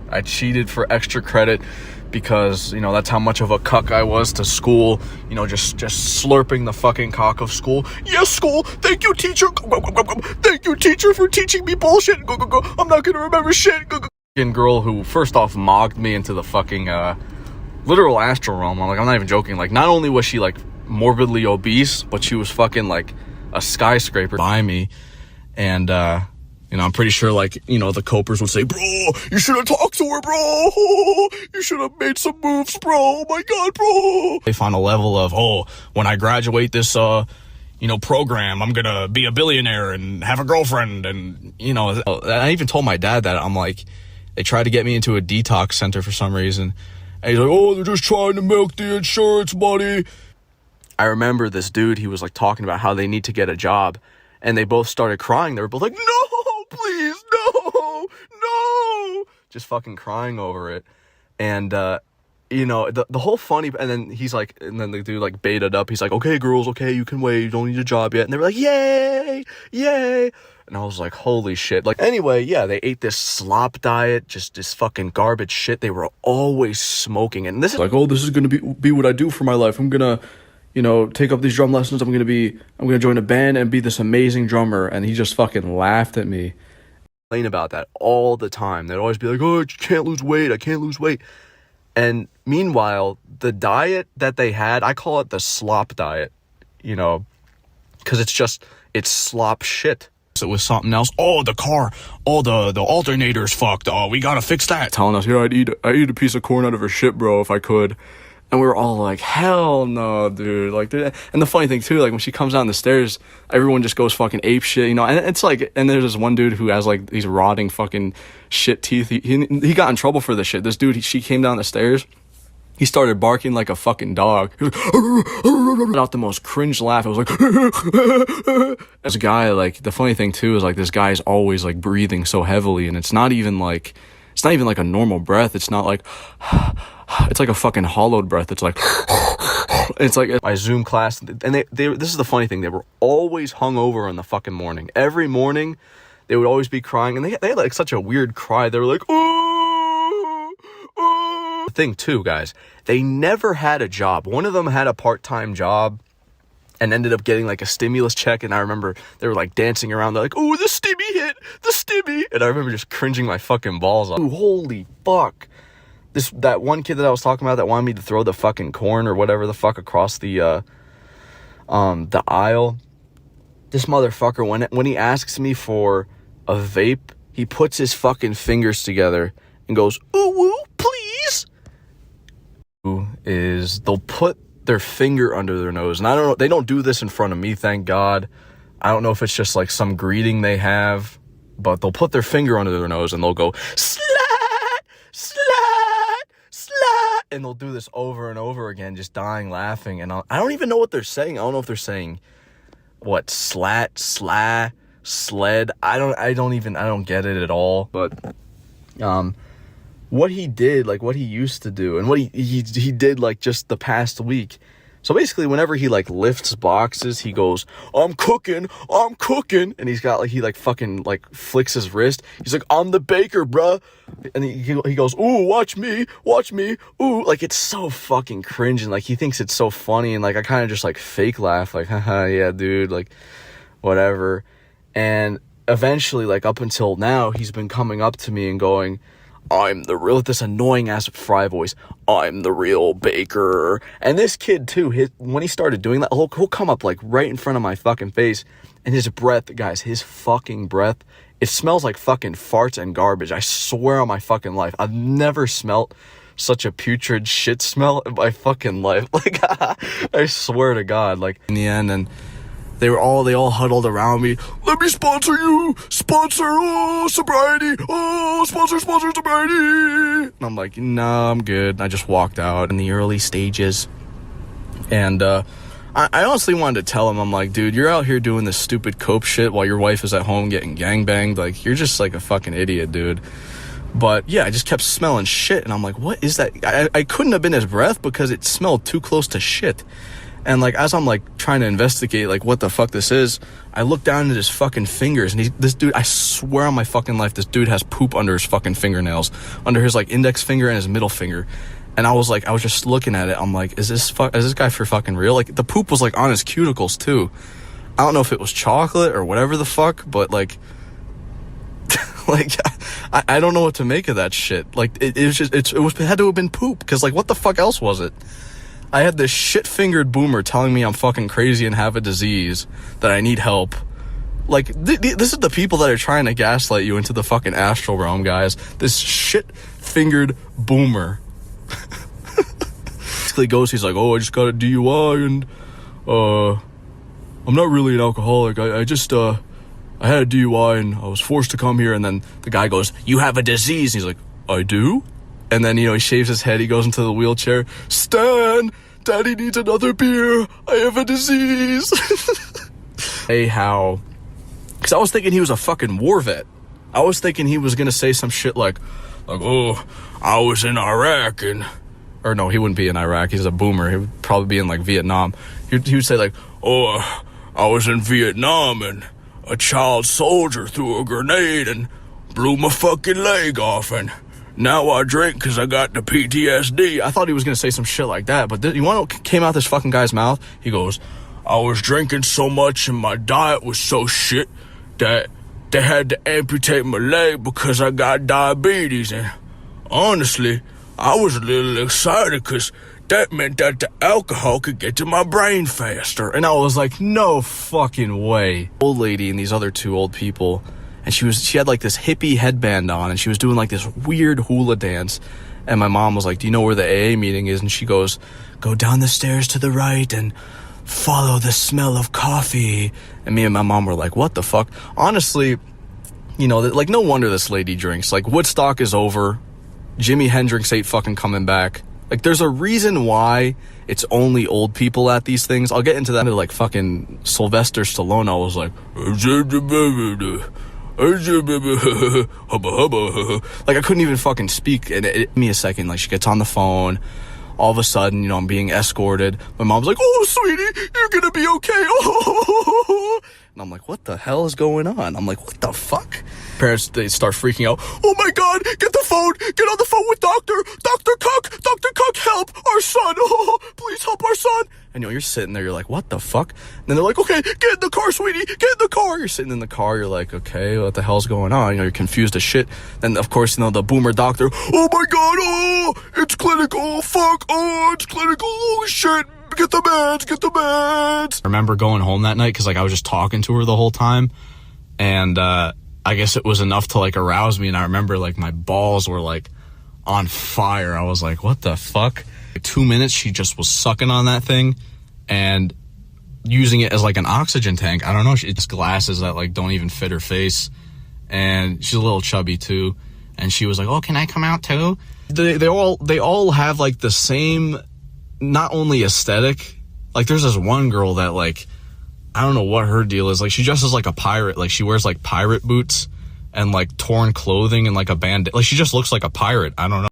I cheated for extra credit because, you know, that's how much of a cuck I was to school. You know, just slurping the fucking cock of school. Yes, school. Thank you, teacher. Thank you, teacher, for teaching me bullshit. I'm not gonna remember shit. Girl who first off mogged me into the fucking literal astral realm. I'm not even joking. Like, not only was she like morbidly obese, but she was fucking like a skyscraper by me. And you know, I'm pretty sure, like, you know, the copers would say, bro, you should have talked to her, bro. You should have made some moves, bro. Oh my God, bro. They found a level of, oh, when I graduate this, you know, program, I'm gonna be a billionaire and have a girlfriend. And, you know, I even told my dad that. I'm like, they tried to get me into a detox center for some reason. And he's like, oh, they're just trying to milk the insurance money. I remember this dude, he was like talking about how they need to get a job. And they both started crying. They were both like, no, please, no. Just fucking crying over it. And, you know, the whole funny, and then he's like, and then the dude like baited up. He's like, okay, girls, okay, you can wait. You don't need a job yet. And they were like, yay. And I was like, holy shit. Like, anyway, yeah, they ate this slop diet, just this fucking garbage shit. They were always smoking. And this is like, oh, this is going to be what I do for my life. I'm going to, you know, take up these drum lessons. I'm going to join a band and be this amazing drummer. And he just fucking laughed at me. Complain about that all the time. They'd always be like, oh, I can't lose weight. I can't lose weight. And meanwhile, the diet that they had, I call it the slop diet, you know, because it's slop shit. So it was something else. Oh, the car. Oh, the alternator's fucked. Oh, we gotta fix that. Telling us, I'd eat a piece of corn out of her shit, bro, if I could. And we were all like, hell no, dude. Like, dude. And the funny thing too, like when she comes down the stairs, everyone just goes fucking ape shit, you know. And it's like, and there's this one dude who has like these rotting fucking shit teeth. He got in trouble for this shit. This dude, she came down the stairs. He started barking like a fucking dog. He was like, out the most cringe laugh. It was like, this guy, like, the funny thing too is like this guy's always like breathing so heavily, and it's not even like a normal breath. It's not like, it's like a fucking hollowed breath. It's like, it's like my Zoom class, and they this is the funny thing. They were always hungover in the fucking morning. Every morning, they would always be crying, and they had like such a weird cry. They were like, The thing too, guys, they never had a job. One of them had a part-time job and ended up getting like a stimulus check, and I remember they were like dancing around. They're like, oh, the stimmy hit, the stimmy. And I remember just cringing my fucking balls off. Ooh, holy fuck. That one kid that I was talking about that wanted me to throw the fucking corn or whatever the fuck across the aisle. This motherfucker, when he asks me for a vape, he puts his fucking fingers together and goes, ooh, woo, please. They'll put their finger under their nose, and I don't know, they don't do this in front of me, thank God. I don't know if it's just like some greeting they have, but they'll put their finger under their nose and they'll go slat, and they'll do this over and over again, just dying laughing. And I don't even know what they're saying. I don't know if they're saying what, sled. I don't get it at all. But what he did, like what he used to do, and what he did like just the past week. So basically, whenever he like lifts boxes, he goes, I'm cooking, and he's got like, he like fucking like flicks his wrist. He's like, I'm the baker, bruh. And he goes, ooh, watch me, ooh. Like, it's so fucking cringe, and like he thinks it's so funny, and like I kind of just like fake laugh, like, haha, yeah, dude, like whatever. And eventually, like up until now, he's been coming up to me and going, I'm the real, this annoying ass fry voice, I'm the real baker. And this kid too, when he started doing that, he'll come up like right in front of my fucking face, and his breath, guys, his fucking breath, it smells like fucking farts and garbage. I swear on my fucking life, I've never smelt such a putrid shit smell in my fucking life. Like, I swear to God. Like, in the end, and they all huddled around me. Let me sponsor you. Sponsor, sobriety. Oh, sponsor sobriety. And I'm like, no, I'm good. And I just walked out in the early stages. And I honestly wanted to tell him, I'm like, dude, you're out here doing this stupid cope shit while your wife is at home getting gangbanged. Like, you're just like a fucking idiot, dude. But yeah, I just kept smelling shit. And I'm like, what is that? I couldn't have been his breath because it smelled too close to shit. And like as I'm like trying to investigate like what the fuck this is, I look down at his fucking fingers, and this dude, I swear on my fucking life, this dude has poop under his fucking fingernails, under his like index finger and his middle finger. And I was just looking at it, I'm like, is this guy for fucking real? Like the poop was like on his cuticles too. I don't know if it was chocolate or whatever the fuck, but like like I don't know what to make of that shit. Like it had to have been poop, because like what the fuck else was it? I had this shit-fingered boomer telling me I'm fucking crazy and have a disease, that I need help. Like, this is the people that are trying to gaslight you into the fucking astral realm, guys. This shit-fingered boomer. Basically goes, he's like, oh, I just got a DUI, and, I'm not really an alcoholic. I had a DUI, and I was forced to come here, and then the guy goes, you have a disease. And he's like, I do? And then, he shaves his head, he goes into the wheelchair. Stan, Daddy needs another beer. I have a disease. Hey, how? Because I was thinking he was a fucking war vet. I was thinking he was going to say some shit like, oh, I was in Iraq and... Or no, he wouldn't be in Iraq. He's a boomer. He would probably be in, like, Vietnam. He would say, like, oh, I was in Vietnam and a child soldier threw a grenade and blew my fucking leg off, and... now I drink because I got the PTSD. I thought he was going to say some shit like that, but you want what came out this fucking guy's mouth? He goes, I was drinking so much and my diet was so shit that they had to amputate my leg because I got diabetes. And honestly, I was a little excited because that meant that the alcohol could get to my brain faster. And I was like, no fucking way. Old lady and these other two old people... and she had like this hippie headband on, and she was doing like this weird hula dance. And my mom was like, do you know where the AA meeting is? And she goes, go down the stairs to the right and follow the smell of coffee. And me and my mom were like, what the fuck? Honestly, like no wonder this lady drinks. Like Woodstock is over. Jimi Hendrix ain't fucking coming back. Like there's a reason why it's only old people at these things. I'll get into that. Like fucking Sylvester Stallone, I was like... like I couldn't even fucking speak, and it me a second. Like she gets on the phone, all of a sudden, I'm being escorted. My mom's like, oh sweetie, you're gonna be okay. Oh. And I'm like, what the hell is going on? I'm like, what the fuck? Parents, they start freaking out. Oh my god, get the phone, get on the phone with Dr. Cook, help our son. Oh, please help our son. And you're sitting there, you're like, what the fuck? And then they're like, okay, get in the car, sweetie, get in the car. You're sitting in the car, you're like, okay, what the hell's going on? You're confused as shit. Then of course, the boomer doctor, oh my god, oh, it's clinical, fuck, oh, it's clinical, holy shit. Get the meds. I remember going home that night because like I was just talking to her the whole time, and I guess it was enough to like arouse me. And I remember like my balls were like on fire. I was like, what the fuck? 2 minutes she just was sucking on that thing and using it as like an oxygen tank. I don't know, it's glasses that like don't even fit her face, and she's a little chubby too. And she was like, oh, can I come out too? They all have like the same, not only aesthetic, like there's this one girl that like, I don't know what her deal is. Like she dresses like a pirate. Like she wears like pirate boots and like torn clothing and like a bandit. Like she just looks like a pirate. I don't know.